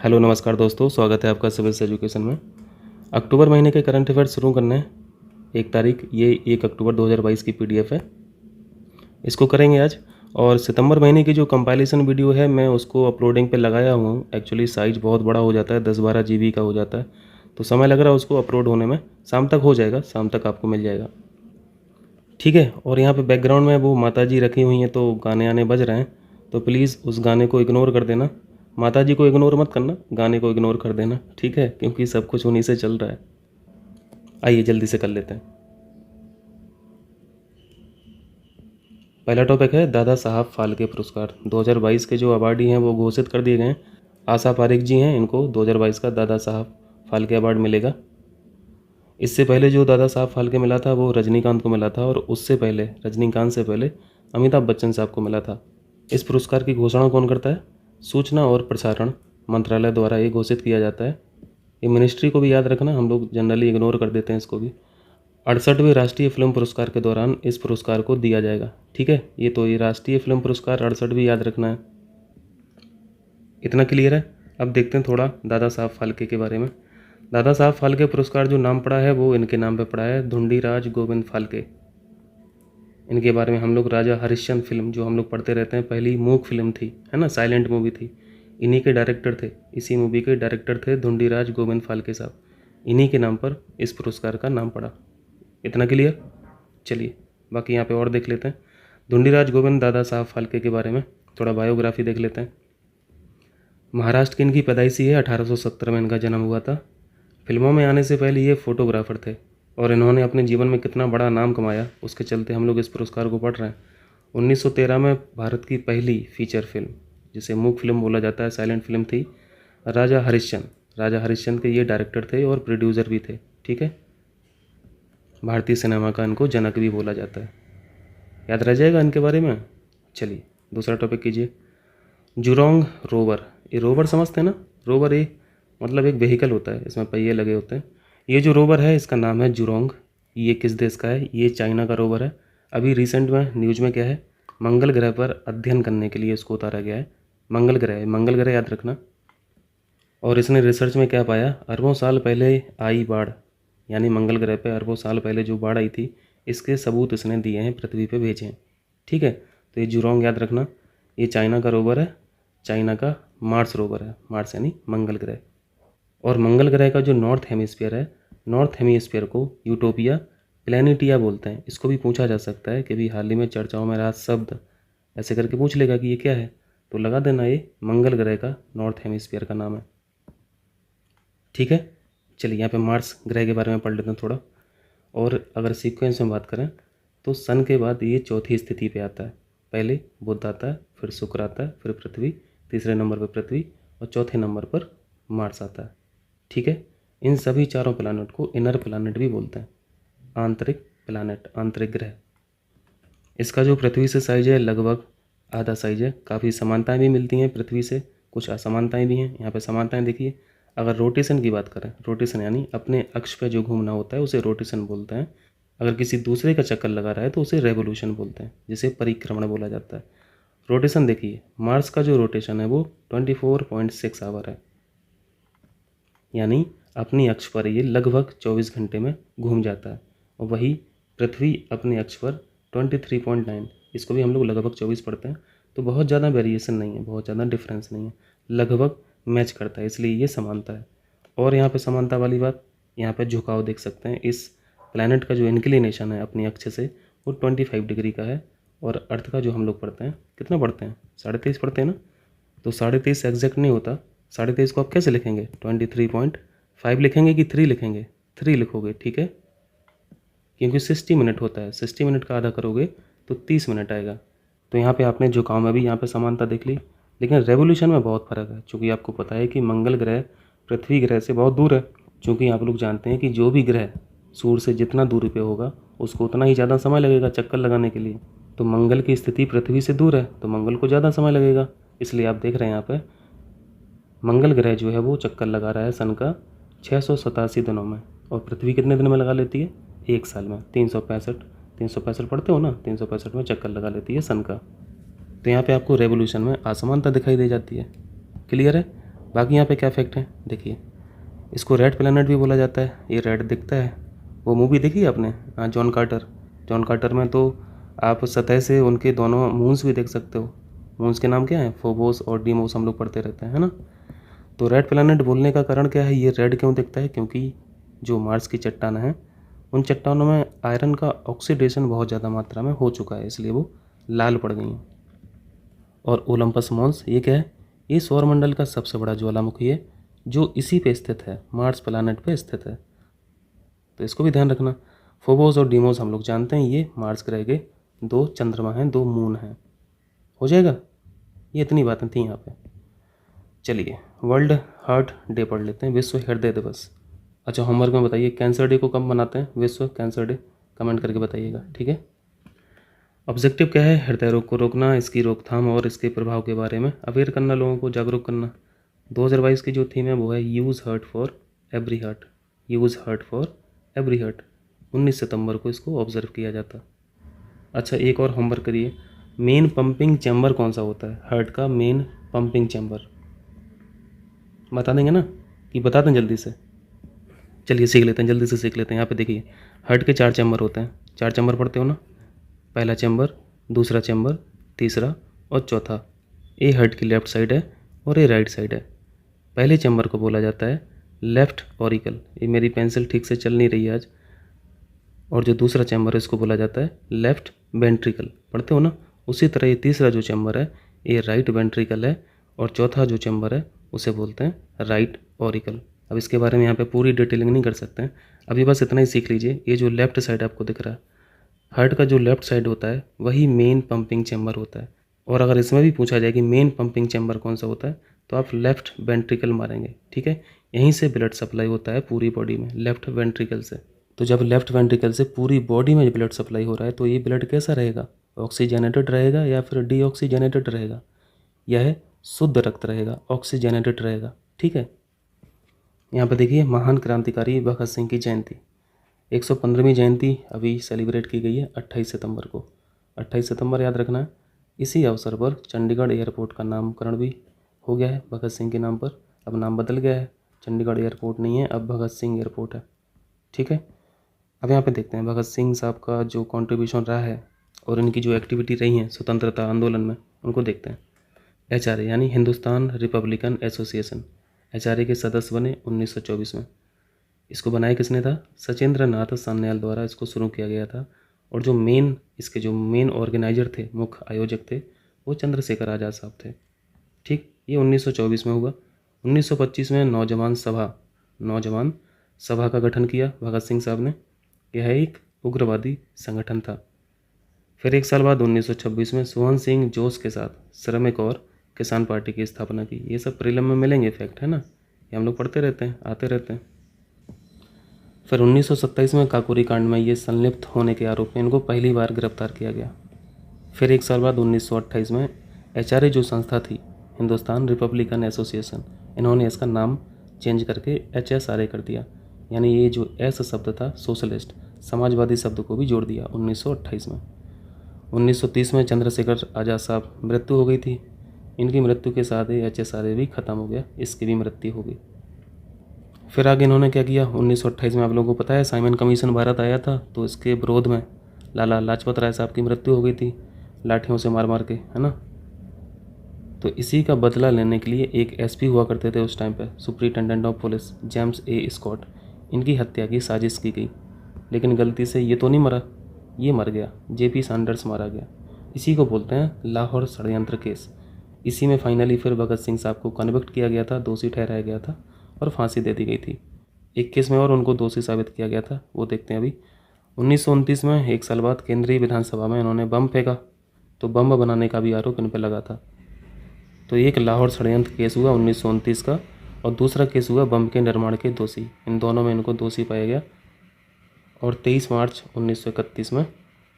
Hello नमस्कार दोस्तों, स्वागत है आपका सिविल्स एजुकेशन में। अक्टूबर महीने के करंट अफेयर्स शुरू करने हैं। 1 तारीख, ये 1 अक्टूबर 2022 की पीडीएफ है, इसको करेंगे आज। और सितंबर महीने की जो कंपाइलेशन वीडियो है मैं उसको अपलोडिंग पे लगाया हुआ हूँ। एक्चुअली साइज़ बहुत बड़ा हो जाता है, 10-12 GB का हो जाता है, तो समय लग रहा है उसको अपलोड होने में। शाम तक हो जाएगा, शाम तक आपको मिल जाएगा, ठीक है। और यहाँ पे बैकग्राउंड में वो माता जी रखी हुई हैं, तो गाने आने बज रहे हैं, तो प्लीज़ उस गाने को इग्नोर कर देना। माता जी को इग्नोर मत करना, गाने को इग्नोर कर देना, ठीक है, क्योंकि सब कुछ उन्हीं से चल रहा है। आइए जल्दी से कर लेते हैं। पहला टॉपिक है दादा साहब फाल्के पुरस्कार। 2022 के जो अवार्डी हैं वो घोषित कर दिए गए हैं। आशा पारेख जी हैं, इनको 2022 का दादा साहब फाल्के अवार्ड मिलेगा। इससे पहले जो दादा साहब फाल्के मिला था वो रजनीकांत को मिला था, और उससे पहले, रजनीकांत से पहले, अमिताभ बच्चन साहब को मिला था। इस पुरस्कार की घोषणा कौन करता है? सूचना और प्रसारण मंत्रालय द्वारा ये घोषित किया जाता है। ये मिनिस्ट्री को भी याद रखना, हम लोग जनरली इग्नोर कर देते हैं इसको भी। 68वें राष्ट्रीय फिल्म पुरस्कार के दौरान इस पुरस्कार को दिया जाएगा, ठीक है। ये राष्ट्रीय फिल्म पुरस्कार 68 याद रखना है। इतना क्लियर है। अब देखते हैं थोड़ा दादा साहब फाल्के के बारे में। दादा साहब फाल्के पुरस्कार जो नाम पड़ा है वो इनके नाम पे पड़ा है, धुंडीराज गोविंद फाल्के। इनके बारे में हम लोग राजा हरिश्चंद्र फिल्म जो हम लोग पढ़ते रहते हैं, पहली मूक फिल्म थी, है ना, साइलेंट मूवी थी, इन्हीं के डायरेक्टर थे, इसी मूवी के डायरेक्टर थे धुंडीराज गोविंद फाल्के साहब। इन्हीं के नाम पर इस पुरस्कार का नाम पड़ा। इतना क्लियर। चलिए बाकी यहाँ पे और देख लेते हैं धुंडीराज गोविंद दादा साहब फाल्के के बारे में। थोड़ा बायोग्राफी देख लेते हैं। महाराष्ट्र की इनकी पैदाइशी है, 1870 में इनका जन्म हुआ था। फिल्मों में आने से पहले ये फोटोग्राफर थे, और इन्होंने अपने जीवन में कितना बड़ा नाम कमाया उसके चलते हम लोग इस पुरस्कार को पढ़ रहे हैं। 1913 में भारत की पहली फीचर फिल्म, जिसे मूक फिल्म बोला जाता है, साइलेंट फिल्म थी, राजा हरिश्चंद्र। राजा हरिश्चंद्र के ये डायरेक्टर थे और प्रोड्यूसर भी थे, ठीक है। भारतीय सिनेमा का इनको जनक भी बोला जाता है, याद रह जाएगा इनके बारे में। चलिए दूसरा टॉपिक कीजिए। Zhurong rover. ये रोवर समझते हैं ना? रोवर ये मतलब एक व्हीकल होता है, इसमें पहिए लगे होते हैं। ये जो रोवर है इसका नाम है जुरोंग। ये किस देश का है? ये चाइना का रोवर है। अभी रिसेंट में न्यूज में क्या है, मंगल ग्रह पर अध्ययन करने के लिए इसको उतारा गया है। मंगल ग्रह, मंगल ग्रह याद रखना। और इसने रिसर्च में क्या पाया, अरबों साल पहले आई बाढ़, यानी मंगल ग्रह पे अरबों साल पहले जो बाढ़ आई थी, इसके सबूत इसने दिए हैं, पृथ्वी पे भेजे हैं, ठीक है। तो ये जुरोंग याद रखना। ये चाइना का रोवर है, चाइना का मार्स रोवर है, मार्स यानी मंगल ग्रह। और मंगल ग्रह का जो नॉर्थ हेमिस्फीयर है, नॉर्थ हेमिस्फीयर को यूटोपिया प्लैनेटिया बोलते हैं। इसको भी पूछा जा सकता है कि भी हाल ही में चर्चाओं में रहा शब्द, ऐसे करके पूछ लेगा कि ये क्या है, तो लगा देना ये मंगल ग्रह का नॉर्थ हेमिस्फीयर का नाम है, ठीक है। चलिए यहाँ पे मार्स ग्रह के बारे में पढ़ लेते हैं थोड़ा। और अगर सीक्वेंस में बात करें तो सन के बाद ये चौथी स्थिति पे आता है। पहले बुध आता है, फिर शुक्र आता है, फिर पृथ्वी, तीसरे नंबर पर पृथ्वी, और चौथे नंबर पर मार्स आता है, ठीक है। इन सभी चारों प्लानट को इनर प्लानट भी बोलते हैं, आंतरिक प्लानट, आंतरिक ग्रह। इसका जो पृथ्वी से साइज है लगभग आधा साइज है। काफ़ी समानताएं भी मिलती हैं पृथ्वी से, कुछ असमानताएं भी हैं। यहाँ पे समानताएं देखिए। अगर रोटेशन की बात करें, रोटेशन यानी अपने अक्ष पे जो घूमना होता है उसे रोटेशन बोलते हैं। अगर किसी दूसरे का चक्कर लगा रहा है तो उसे रेवोल्यूशन बोलते हैं, जिसे परिक्रमण बोला जाता है। रोटेशन देखिए, मार्स का जो रोटेशन है वो 24.6 आवर है, यानी अपनी अक्ष पर ये लगभग 24 घंटे में घूम जाता है। और वही पृथ्वी अपने अक्ष पर 23.9, इसको भी हम लोग लगभग 24 पढ़ते हैं। तो बहुत ज़्यादा वेरिएशन नहीं है, बहुत ज़्यादा डिफरेंस नहीं है, लगभग मैच करता है, इसलिए ये समानता है। और यहाँ पे समानता वाली बात, यहाँ पे झुकाव देख सकते हैं। इस प्लैनेट का जो इंक्लिनेशन है अपनी अक्ष से वो 25 डिग्री का है। और अर्थ का जो हम लोग पढ़ते हैं, कितना पढ़ते हैं, 23.5 पढ़ते हैं ना। तो 23.5 एग्जैक्ट नहीं होता। 23.5 को आप कैसे लिखेंगे, 23.5 लिखेंगे कि 3 लिखेंगे? 3 लिखोगे, ठीक है, क्योंकि 60 मिनट होता है। 60 मिनट का आधा करोगे तो 30 मिनट आएगा। तो यहाँ पे आपने झुकाव में भी यहाँ पे समानता देख ली, लेकिन रेवोल्यूशन में बहुत फ़र्क है। चूँकि आपको पता है कि मंगल ग्रह पृथ्वी ग्रह से बहुत दूर है। चूँकि आप लोग जानते हैं कि जो भी ग्रह सूर्य से जितना दूरी पे होगा उसको उतना ही ज़्यादा समय लगेगा चक्कर लगाने के लिए। तो मंगल की स्थिति पृथ्वी से दूर है तो मंगल को ज़्यादा समय लगेगा। इसलिए आप देख रहे हैं यहाँ पर मंगल ग्रह जो है वो चक्कर लगा रहा है सन का 687 दिनों में, और पृथ्वी कितने दिन में लगा लेती है, 1 साल में। 365 पढ़ते हो ना, 365 में चक्कर लगा लेती है सन का। तो यहाँ पे आपको रेवोल्यूशन में असमानता दिखाई दे जाती है, क्लियर है। बाकी यहाँ पे क्या फैक्ट है देखिए, इसको रेड प्लैनेट भी बोला जाता है, ये रेड दिखता है। वो मूवी देखी है आपने, हाँ, जॉन कार्टर। जॉन कार्टर में तो आप सतह से उनके दोनों मून्स भी देख सकते हो। मून्स के नाम क्या है, फोबोस और डीमोस, हम लोग पढ़ते रहते हैं, है ना। तो रेड प्लैनेट बोलने का कारण क्या है, ये रेड क्यों दिखता है, क्योंकि जो मार्स की चट्टान है उन चट्टानों में आयरन का ऑक्सीडेशन बहुत ज़्यादा मात्रा में हो चुका है, इसलिए वो लाल पड़ गई हैं। और ओलंपस मॉन्स ये क्या है, ये सौरमंडल का सबसे बड़ा ज्वालामुखी है जो इसी पे स्थित है, मार्स प्लैनेट पे स्थित है, तो इसको भी ध्यान रखना। फोबोस और डीमोस हम लोग जानते हैं ये मार्स ग्रह के 2 चंद्रमा हैं, 2 मून हैं। हो जाएगा, ये इतनी बातें थी यहाँ पे। चलिए वर्ल्ड हार्ट डे पढ़ लेते हैं, विश्व हृदय दिवस। अच्छा, होमवर्क में बताइए कैंसर डे को कब मनाते हैं, विश्व कैंसर डे, कमेंट करके बताइएगा, ठीक है। ऑब्जेक्टिव क्या है, हृदय रोग को रोकना, इसकी रोकथाम और इसके प्रभाव के बारे में अवेयर करना, लोगों को जागरूक करना। 2022 की जो थीम है वो है use heart for every heart, use heart for every heart. 19 सितंबर को इसको ऑब्जर्व किया जाता। अच्छा, एक और होमवर्क करिए, मेन पंपिंग चैम्बर कौन सा होता है, हार्ट का मेन पंपिंग चैम्बर बता देंगे ना, कि बता दें जल्दी से। चलिए सीख लेते हैं, जल्दी से सीख लेते हैं। यहाँ पे देखिए, हार्ट के 4 चैम्बर होते हैं, 4 चैम्बर पढ़ते हो ना, पहला चैम्बर, दूसरा चैम्बर, तीसरा और चौथा। ए हार्ट की लेफ्ट साइड है और ए राइट साइड है। पहले चैम्बर को बोला जाता है लेफ्ट ऑरिकल, ये मेरी पेंसिल ठीक से चल नहीं रही है आज। और जो दूसरा चैम्बर है इसको बोला जाता है लेफ्ट वेंट्रिकल, पढ़ते हो ना। उसी तरह ये तीसरा जो चैम्बर है ये राइट वेंट्रिकल है, और चौथा जो चैम्बर है उसे बोलते हैं राइट ऑरिकल। अब इसके बारे में यहाँ पे पूरी डिटेलिंग नहीं कर सकते हैं, अभी बस इतना ही सीख लीजिए। ये जो लेफ्ट साइड आपको दिख रहा है, हार्ट का जो लेफ्ट साइड होता है वही मेन पंपिंग चैम्बर होता है। और अगर इसमें भी पूछा जाए कि मेन पंपिंग चैम्बर कौन सा होता है, तो आप लेफ्ट वेंट्रिकल मारेंगे, ठीक है। यहीं से ब्लड सप्लाई होता है पूरी बॉडी में, लेफ्ट वेंट्रिकल से। तो जब लेफ्ट वेंट्रिकल से पूरी बॉडी में ब्लड सप्लाई हो रहा है तो ये ब्लड कैसा रहेगा, ऑक्सीजनेटेड रहेगा या फिर डीऑक्सीजनेटेड रहेगा, यह शुद्ध रक्त रहेगा, ऑक्सीजनेटेड रहेगा, ठीक है। यहाँ पर देखिए, महान क्रांतिकारी भगत सिंह की जयंती, 115वीं जयंती अभी सेलिब्रेट की गई है 28 सितंबर को। 28 सितंबर याद रखना है। इसी अवसर पर चंडीगढ़ एयरपोर्ट का नामकरण भी हो गया है भगत सिंह के नाम पर। अब नाम बदल गया है, चंडीगढ़ एयरपोर्ट नहीं है, अब भगत सिंह एयरपोर्ट है, ठीक है। अब यहाँ पे देखते हैं भगत सिंह साहब का जो कंट्रीब्यूशन रहा है और इनकी जो एक्टिविटी रही है स्वतंत्रता आंदोलन में, उनको देखते हैं। एचआरए यानी हिंदुस्तान रिपब्लिकन एसोसिएशन, एचआरए के सदस्य बने 1924 में। इसको बनाया किसने था, सचेंद्र नाथ सान्याल द्वारा इसको शुरू किया गया था। और जो इसके जो मेन ऑर्गेनाइजर थे, मुख्य आयोजक थे, वो चंद्रशेखर आज़ाद साहब थे, ठीक। ये 1924 में हुआ। 1925 में नौजवान सभा का गठन किया भगत सिंह साहब ने। यह एक उग्रवादी संगठन था। फिर एक साल बाद 1926 में सोहन सिंह जोश के साथ श्रमिक और किसान पार्टी की स्थापना की। ये सब प्रीलिम में मिलेंगे फैक्ट, है ना, ये हम लोग पढ़ते रहते हैं, आते रहते हैं। फिर 1927 में काकोरी कांड में ये संलिप्त होने के आरोप में इनको पहली बार गिरफ्तार किया गया। फिर एक साल बाद 1928 में एचआरए जो संस्था थी, हिंदुस्तान रिपब्लिकन एसोसिएशन, इन्होंने इसका नाम चेंज करके एचएसआरए कर दिया। यानी ये जो एस शब्द था, सोशलिस्ट समाजवादी शब्द को भी जोड़ दिया 1928 में। 1930 में चंद्रशेखर आज़ाद साहब मृत्यु हो गई थी। इनकी मृत्यु के साथ ही एचएसआरए भी ख़त्म हो गया, इसकी भी मृत्यु हो गई। फिर आगे इन्होंने क्या किया, 1928 में आप लोगों को पता है साइमन कमीशन भारत आया था, तो इसके विरोध में लाला लाजपत राय साहब की मृत्यु हो गई थी लाठियों से मार मार के, है ना। तो इसी का बदला लेने के लिए एक एसपी हुआ करते थे उस टाइम पे, superintendent of police, James A Scott, इनकी हत्या की साजिश की गई। लेकिन गलती से ये तो नहीं मरा, ये मर गया, जेपी सैंडर्स मारा गया। इसी को बोलते हैं लाहौर षड्यंत्र केस। इसी में फाइनली फिर भगत सिंह साहब को कन्विक्ट किया गया था, दोषी ठहराया गया था और फांसी दे दी गई थी। एक केस में और उनको दोषी साबित किया गया था, वो देखते हैं अभी। 1929 में एक साल बाद केंद्रीय विधानसभा में इन्होंने बम फेंका, तो बम बनाने का भी आरोप इन पर लगा था। तो एक लाहौर षड्यंत्र केस हुआ 1929 का, और दूसरा केस हुआ बम के निर्माण के दोषी। इन दोनों में इनको दोषी पाया गया। और 23 मार्च 1931 में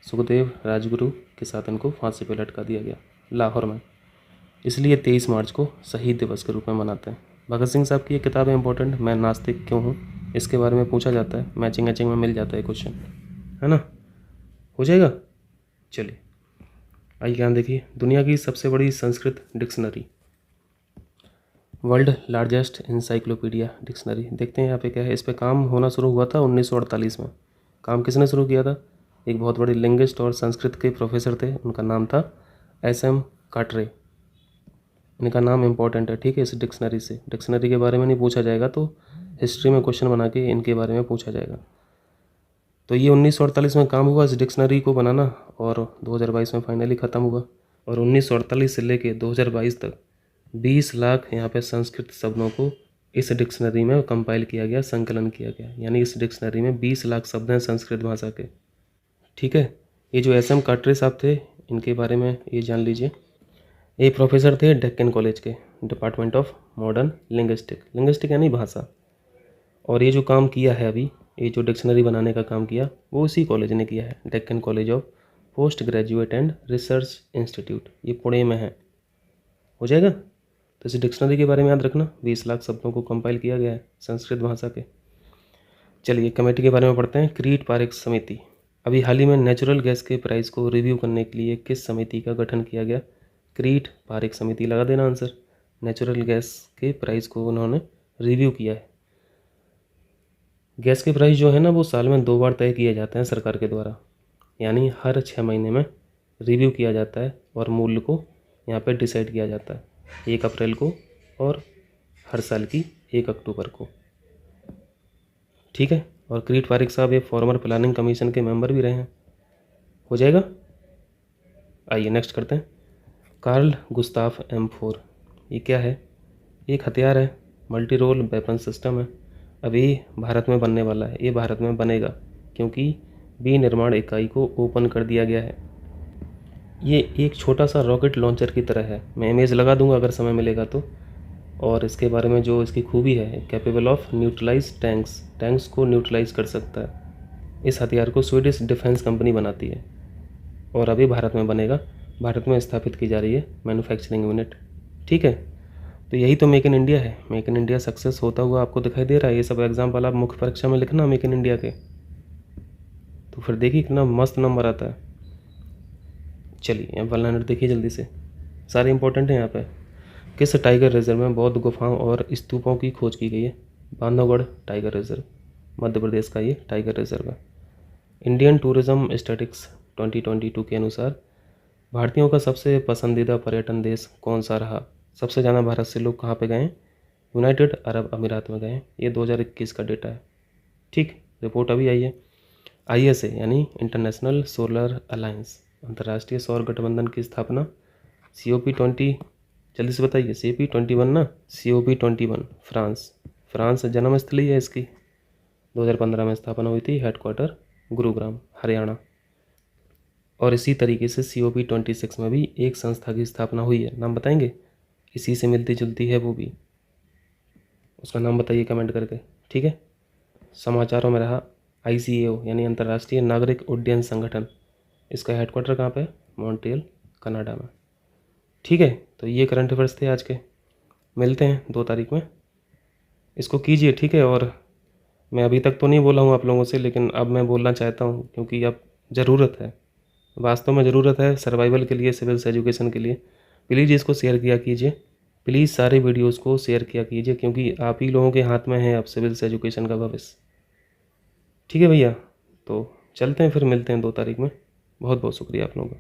सुखदेव राजगुरु के साथ इनको फांसी पर लटका दिया गया लाहौर में। इसलिए 23 मार्च को शहीद दिवस के रूप में मनाते हैं। भगत सिंह साहब की ये किताब है इंपॉर्टेंट, मैं नास्तिक क्यों हूँ, इसके बारे में पूछा जाता है, मैचिंग में मिल जाता है क्वेश्चन, है ना, हो जाएगा। चलिए आइए यहाँ देखिए, दुनिया की सबसे बड़ी Sanskrit dictionary. World largest encyclopedia dictionary. देखते हैं यहाँ पे क्या है। इस पे काम होना शुरू हुआ था 1948 में। काम किसने शुरू किया था? एक बहुत बड़े लिंग्विस्ट और संस्कृत के प्रोफेसर थे, उनका नाम था SM काटरे। इनका नाम इंपॉर्टेंट है, ठीक है। इस डिक्शनरी से, डिक्शनरी के बारे में नहीं पूछा जाएगा तो हिस्ट्री में क्वेश्चन बना के इनके बारे में पूछा जाएगा। तो ये 1948 में काम हुआ इस डिक्शनरी को बनाना और 2022 में फाइनली ख़त्म हुआ। और 1948 से लेके 2022 तक 20 लाख यहाँ पे संस्कृत शब्दों को इस डिक्शनरी में कंपाइल किया गया, संकलन किया गया। यानी इस डिक्शनरी में 20 लाख शब्द हैं संस्कृत भाषा के, ठीक है। ये जो SM काटरे साहब थे, इनके बारे में ये जान लीजिए। ये प्रोफेसर थे डेक्कन कॉलेज के, department of modern linguistic, linguistic यानी भाषा। और ये जो काम किया है अभी, ये जो डिक्शनरी बनाने का काम किया, वो उसी कॉलेज ने किया है, Deccan college of post graduate and research institute, ये पुणे में है। हो जाएगा। तो इस डिक्शनरी के बारे में याद रखना, 20 लाख शब्दों को कंपाइल किया गया है संस्कृत भाषा के। चलिए कमेटी के बारे में पढ़ते हैं। क्रीट पारिक समिति। अभी हाल ही में नेचुरल गैस के प्राइस को रिव्यू करने के लिए किस समिति का गठन किया गया? क्रीट पारिक समिति। लगा देना आंसर। नेचुरल गैस के प्राइस को उन्होंने रिव्यू किया है। गैस के प्राइस जो है ना, वो साल में 2 बार तय किए जाते हैं सरकार के द्वारा, यानी हर 6 महीने में रिव्यू किया जाता है और मूल्य को यहाँ पे डिसाइड किया जाता है, 1 अप्रैल को और हर साल की 1 अक्टूबर को, ठीक है। और क्रीट पारिक साहब ये फॉर्मर प्लानिंग कमीशन के मेंबर भी रहे हैं। हो जाएगा। आइए नेक्स्ट करते हैं। कार्ल गुस्ताफ M4, ये क्या है? एक हथियार है, मल्टी रोल वेपन सिस्टम है। अभी भारत में बनने वाला है, ये भारत में बनेगा क्योंकि विनिर्माण इकाई को ओपन कर दिया गया है। ये एक छोटा सा रॉकेट लॉन्चर की तरह है, मैं इमेज लगा दूंगा अगर समय मिलेगा तो। और इसके बारे में जो इसकी खूबी है, capable of neutralize tanks, tanks को न्यूट्रलाइज कर सकता है। इस हथियार को स्वीडिश डिफेंस कंपनी बनाती है और अभी भारत में बनेगा, भारत में स्थापित की जा रही है मैन्युफैक्चरिंग यूनिट, ठीक है। तो यही तो मेक इन इंडिया है। मेक इन इंडिया सक्सेस होता हुआ आपको दिखाई दे रहा है। ये सब एग्जाम्पल आप मुख्य परीक्षा में लिखना मेक इन इंडिया के, तो फिर देखिए कितना मस्त नंबर आता है। चलिए यहाँ वाला देखिए जल्दी से, सारे इंपॉर्टेंट हैं यहाँ पे। किस टाइगर रिजर्व में बौद्ध गुफाओं और स्तूपों की खोज की गई है? बांधवगढ़ टाइगर रिजर्व, मध्य प्रदेश का ये टाइगर रिजर्व है। इंडियन टूरिज्म स्टैटिस्टिक्स 2022 के अनुसार भारतीयों का सबसे पसंदीदा पर्यटन देश कौन सा रहा? सबसे ज़्यादा भारत से लोग कहाँ पे गए हैं? यूनाइटेड अरब अमीरात में गए हैं। ये 2021 का डेटा है, ठीक। रिपोर्ट अभी आई है। ISA यानी इंटरनेशनल सोलर अलायंस, अंतर्राष्ट्रीय सौर गठबंधन की स्थापना। COP20, जल्दी से बताइए। COP21 ना, COP21 फ्रांस, फ्रांस जन्म स्थली है इसकी। 2015 में स्थापना हुई थी, हेडक्वार्टर गुरुग्राम हरियाणा। और इसी तरीके से COP26 में भी एक संस्था की स्थापना हुई है, नाम बताएंगे? इसी से मिलती जुलती है वो भी, उसका नाम बताइए कमेंट करके, ठीक है। समाचारों में रहा ICAO यानी अंतर्राष्ट्रीय नागरिक उड्डयन संगठन, इसका हेडक्वार्टर कहाँ पे? मॉन्ट्रियल कनाडा में, ठीक है। तो ये करंट अफेयर्स थे आज के। मिलते हैं 2 तारीख में, इसको कीजिए, ठीक है। और मैं अभी तक तो नहीं बोला हूँ आप लोगों से, लेकिन अब मैं बोलना चाहता हूँ क्योंकि अब ज़रूरत है, वास्तव में ज़रूरत है सर्वाइवल के लिए, सिविल्स एजुकेशन के लिए। प्लीज़ इसको शेयर किया कीजिए, प्लीज़ सारे वीडियोस को शेयर किया कीजिए, क्योंकि आप ही लोगों के हाथ में है अब सिविल्स एजुकेशन का भविष्य, ठीक है भैया। तो चलते हैं, फिर मिलते हैं 2 तारीख में। बहुत बहुत शुक्रिया आप लोगों का।